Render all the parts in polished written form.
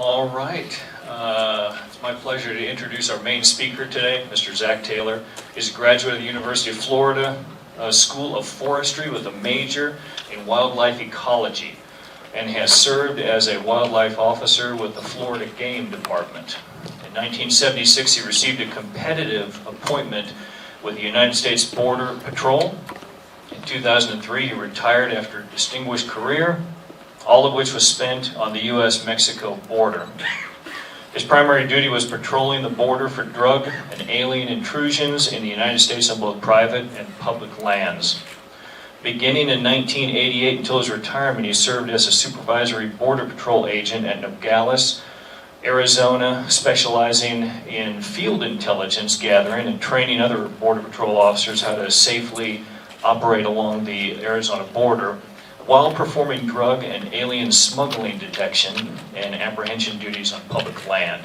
All right. It's my pleasure to introduce our main speaker today, Mr. Zach Taylor. He's a graduate of the University of Florida School of Forestry with a major in wildlife ecology and has served as a wildlife officer with the Florida Game Department. In 1976, he received a competitive appointment with the United States Border Patrol. In 2003, he retired after a distinguished career, all of which was spent on the U.S.-Mexico border. His primary duty was patrolling the border for drug and alien intrusions in the United States on both private and public lands. Beginning in 1988 until his retirement, he served as a supervisory border patrol agent at Nogales, Arizona, specializing in field intelligence gathering and training other border patrol officers how to safely operate along the Arizona border, while performing drug and alien smuggling detection and apprehension duties on public land.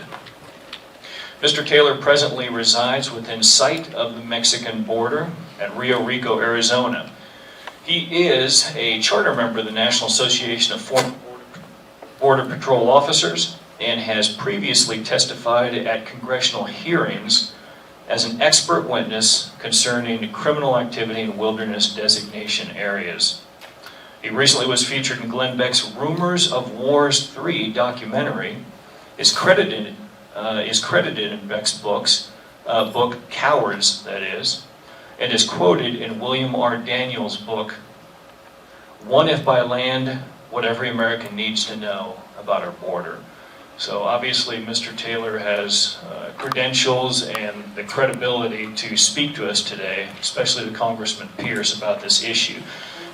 Mr. Taylor presently resides within sight of the Mexican border at Rio Rico, Arizona. He is a charter member of the National Association of Former Border Patrol Officers and has previously testified at congressional hearings as an expert witness concerning criminal activity in wilderness designation areas. He recently was featured in Glenn Beck's Rumors of Wars 3 documentary, is credited in Beck's book, Cowards, that is, and is quoted in William R. Daniels' book, One If by Land, What Every American Needs to Know About Our Border. So obviously Mr. Taylor has credentials and the credibility to speak to us today, especially to Congressman Pierce about this issue.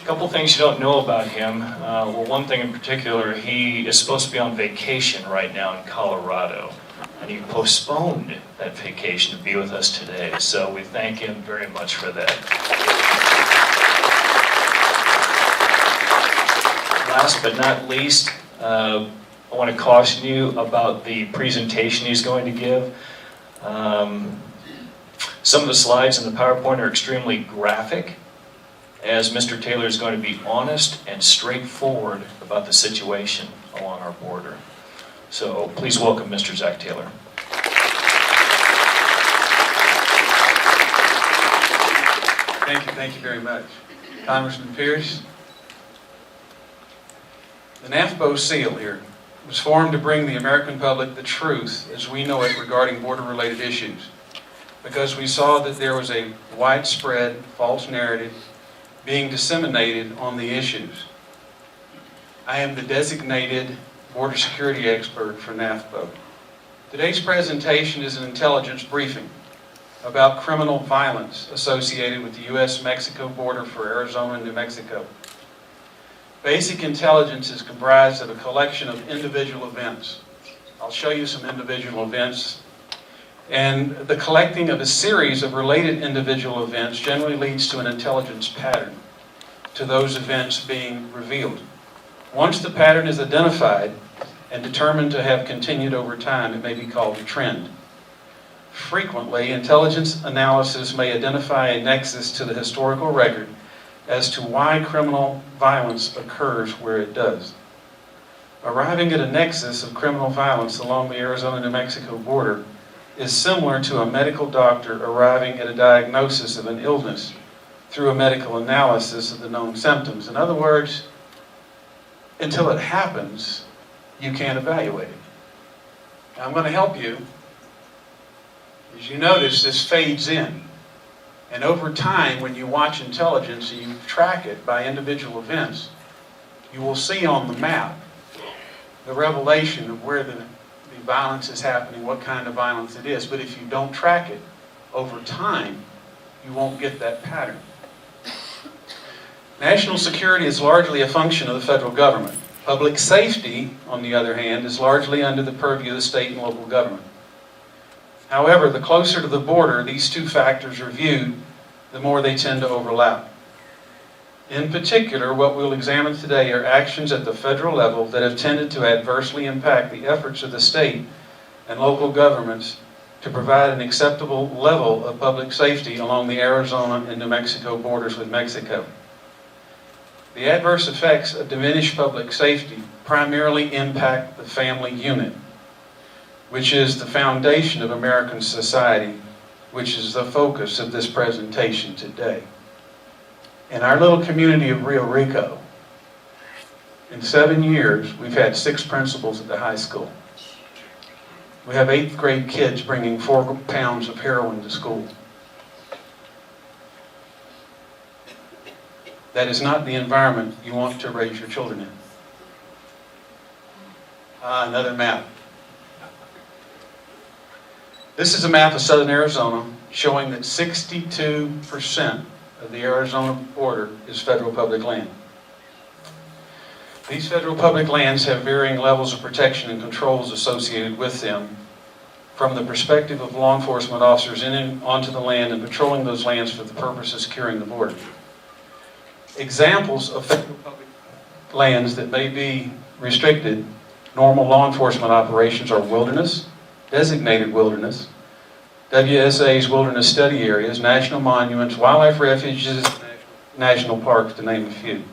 A couple things you don't know about him. Well, one thing in particular, he is supposed to be on vacation right now in Colorado, and he postponed that vacation to be with us today. So we thank him very much for that. Last but not least, I want to caution you about the presentation he's going to give. Some of the slides in the PowerPoint are extremely graphic, as Mr. Taylor is going to be honest and straightforward about the situation along our border. So please welcome Mr. Zach Taylor. Thank you very much. Congressman Pierce. The NAFBO seal here was formed to bring the American public the truth as we know it regarding border-related issues, because we saw that there was a widespread false narrative being disseminated on the issues. I am the designated border security expert for NAFBO. Today's presentation is an intelligence briefing about criminal violence associated with the U.S.-Mexico border for Arizona and New Mexico. Basic intelligence is comprised of a collection of individual events. I'll show you some individual events. And the collecting of a series of related individual events generally leads to an intelligence pattern, to those events being revealed. Once the pattern is identified and determined to have continued over time, it may be called a trend. Frequently, intelligence analysis may identify a nexus to the historical record as to why criminal violence occurs where it does. Arriving at a nexus of criminal violence along the Arizona-New Mexico border is similar to a medical doctor arriving at a diagnosis of an illness through a medical analysis of the known symptoms. In other words, until it happens, you can't evaluate it. Now, I'm going to help you. As you notice, this fades in. And over time, when you watch intelligence and you track it by individual events, you will see on the map the revelation of where the violence is happening, what kind of violence it is. But if you don't track it over time, you won't get that pattern. National security is largely a function of the federal government. Public safety, on the other hand, is largely under the purview of the state and local government. However, the closer to the border these two factors are viewed, the more they tend to overlap. In particular, what we'll examine today are actions at the federal level that have tended to adversely impact the efforts of the state and local governments to provide an acceptable level of public safety along the Arizona and New Mexico borders with Mexico. The adverse effects of diminished public safety primarily impact the family unit, which is the foundation of American society, which is the focus of this presentation today. In our little community of Rio Rico, in 7 years, we've had 6 principals at the high school. We have 8th grade kids bringing 4 pounds of heroin to school. That is not the environment you want to raise your children in. Another map. This is a map of southern Arizona showing that 62% of the Arizona border is federal public land. These federal public lands have varying levels of protection and controls associated with them from the perspective of law enforcement officers in and onto the land and patrolling those lands for the purpose of securing the border. Examples of federal public lands that may be restricted, normal law enforcement operations are wilderness, designated wilderness, WSA's wilderness study areas, national monuments, wildlife refuges, national parks, to name a few.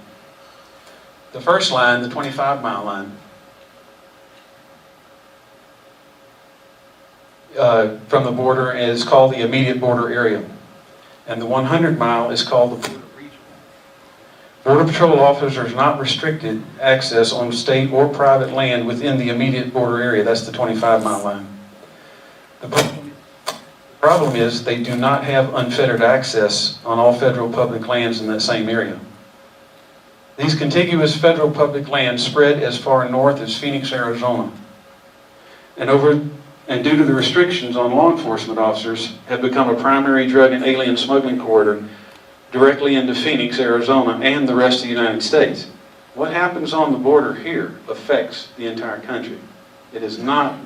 The first line, the 25-mile line, from the border is called the immediate border area. And the 100-mile is called the border region. Border Patrol officers are not restricted access on state or private land within the immediate border area. That's the 25-mile line. The problem is they do not have unfettered access on all federal public lands in that same area. These contiguous federal public lands spread as far north as Phoenix, Arizona. And due to the restrictions on law enforcement officers, have become a primary drug and alien smuggling corridor directly into Phoenix, Arizona, and the rest of the United States. What happens on the border here affects the entire country. It is not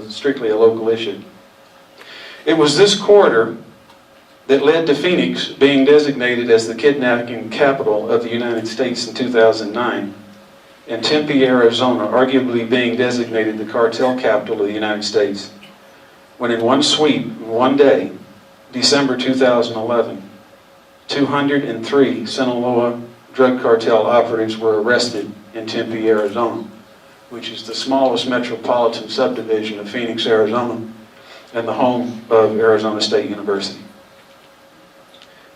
strictly a local issue. It was this corridor that led to Phoenix being designated as the kidnapping capital of the United States in 2009, and Tempe, Arizona, arguably being designated the cartel capital of the United States, when in one sweep, in one day, December 2011, 203 Sinaloa drug cartel operatives were arrested in Tempe, Arizona, which is the smallest metropolitan subdivision of Phoenix, Arizona, and the home of Arizona State University.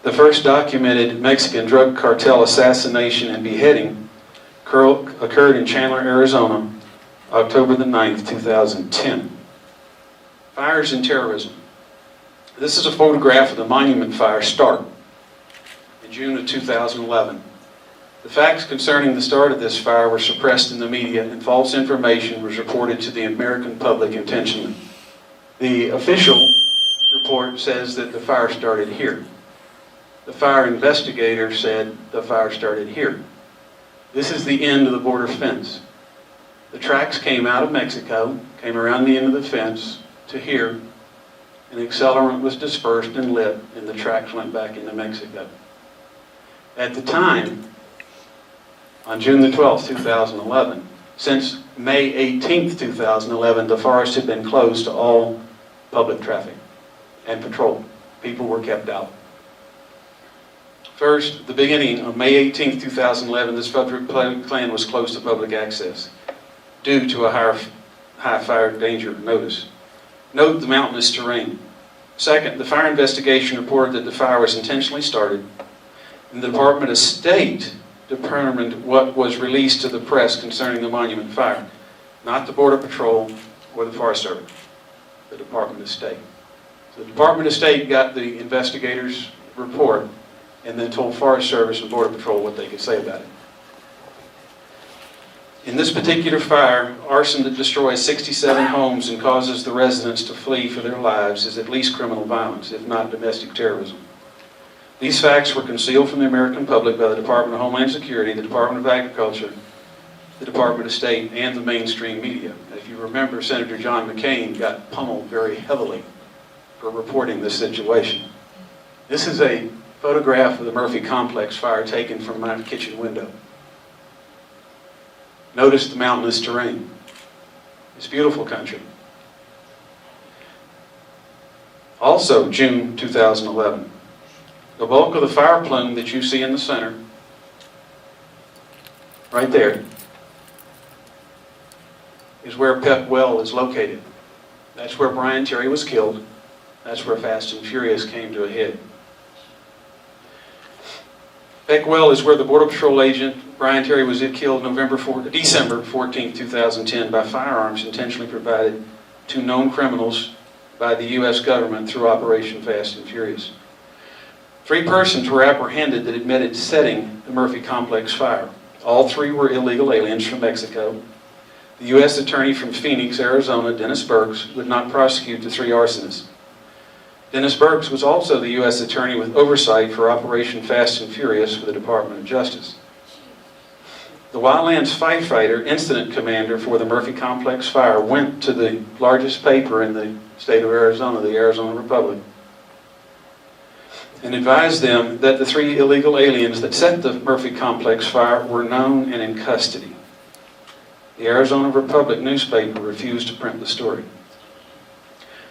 The first documented Mexican drug cartel assassination and beheading occurred in Chandler, Arizona, October the 9th, 2010. Fires and terrorism. This is a photograph of the Monument Fire start in June of 2011. The facts concerning the start of this fire were suppressed in the media, and false information was reported to the American public intentionally. The official report says that the fire started here. The fire investigator said the fire started here. This is the end of the border fence. The tracks came out of Mexico, came around the end of the fence to here, and accelerant was dispersed and lit, and the tracks went back into Mexico. At the time, on June the 12th, 2011, since May 18th, 2011, the forest had been closed to all public traffic and patrol. People were kept out. First, the beginning of May 18, 2011, this federal land was closed to public access due to a high fire danger notice. Note the mountainous terrain. Second, the fire investigation reported that the fire was intentionally started, and the Department of State determined what was released to the press concerning the Monument Fire. Not the Border Patrol or the Forest Service, the Department of State. So the Department of State got the investigators' report and then told Forest Service and Border Patrol what they could say about it. In this particular fire, arson that destroys 67 homes and causes the residents to flee for their lives is at least criminal violence, if not domestic terrorism. These facts were concealed from the American public by the Department of Homeland Security, the Department of Agriculture, the Department of State, and the mainstream media. If you remember, Senator John McCain got pummeled very heavily for reporting this situation. This is a photograph of the Murphy Complex fire taken from my kitchen window. Notice the mountainous terrain. It's beautiful country. Also, June 2011. The bulk of the fire plume that you see in the center, right there, is where Peck Well is located. That's where Brian Terry was killed. That's where Fast and Furious came to a head. Peck Well is where the Border Patrol agent Brian Terry was killed December 14, 2010 by firearms intentionally provided to known criminals by the U.S. government through Operation Fast and Furious. 3 persons were apprehended that admitted setting the Murphy Complex fire. All 3 were illegal aliens from Mexico. The U.S. Attorney from Phoenix, Arizona, Dennis Burks, would not prosecute the 3 arsonists. Dennis Burks was also the U.S. Attorney with oversight for Operation Fast and Furious for the Department of Justice. The Wildlands firefighter, incident commander for the Murphy Complex fire, went to the largest paper in the state of Arizona, the Arizona Republic, and advised them that the 3 illegal aliens that set the Murphy Complex fire were known and in custody. The Arizona Republic newspaper refused to print the story.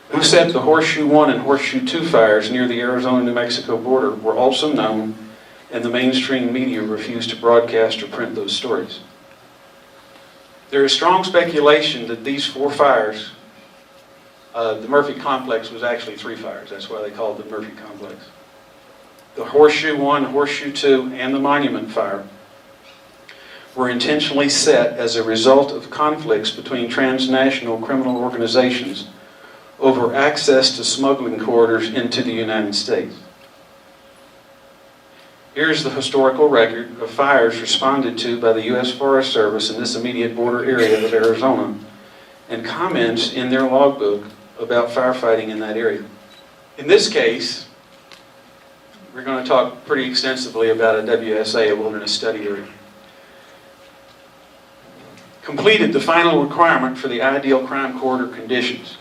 Who set the Horseshoe 1 and Horseshoe 2 fires near the Arizona-New Mexico border were also known, and the mainstream media refused to broadcast or print those stories. There is strong speculation that these 4 fires, the Murphy Complex was actually 3 fires. That's why they called it the Murphy Complex. The Horseshoe 1, Horseshoe 2, and the Monument Fire were intentionally set as a result of conflicts between transnational criminal organizations over access to smuggling corridors into the United States. Here's the historical record of fires responded to by the U.S. Forest Service in this immediate border area of Arizona, and comments in their logbook about firefighting in that area. In this case, we're going to talk pretty extensively about a WSA, a Wilderness Study Area. Completed the final requirement for the ideal crime corridor conditions.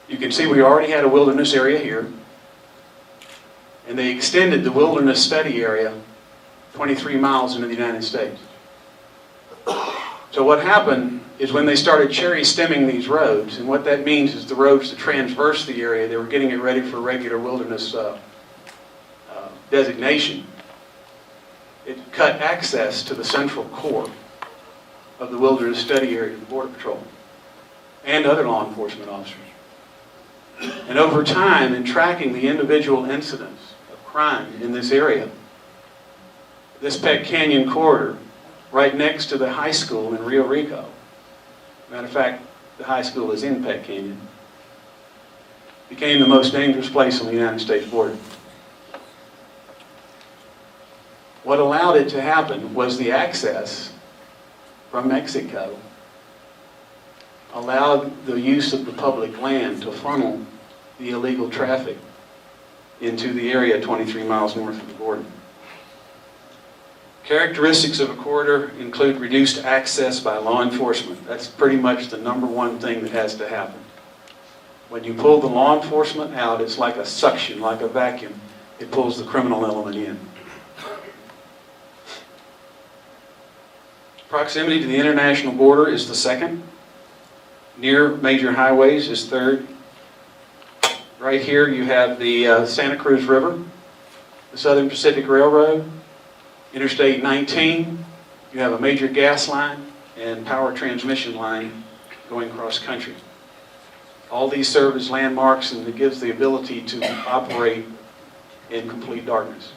You can see we already had a wilderness area here, and they extended the wilderness study area 23 miles into the United States. So what happened is when they started cherry stemming these roads, and what that means is the roads that transverse the area, they were getting it ready for regular wilderness designation. It cut access to the central core of the wilderness study area of the Border Patrol and other law enforcement officers. And over time, in tracking the individual incidents of crime in this area, this Peck Canyon corridor, right next to the high school in Rio Rico, matter of fact, the high school is in Peck Canyon, became the most dangerous place on the United States border. What allowed it to happen was the access from Mexico allowed the use of the public land to funnel the illegal traffic into the area 23 miles north of the border. Characteristics of a corridor include reduced access by law enforcement. That's pretty much the #1 thing that has to happen. When you pull the law enforcement out, it's like a suction, like a vacuum. It pulls the criminal element in. Proximity to the international border is the 2nd. Near major highways is 3rd. Right here you have the Santa Cruz River, the Southern Pacific Railroad, Interstate 19. You have a major gas line and power transmission line going cross country. All these serve as landmarks, and it gives the ability to operate in complete darkness.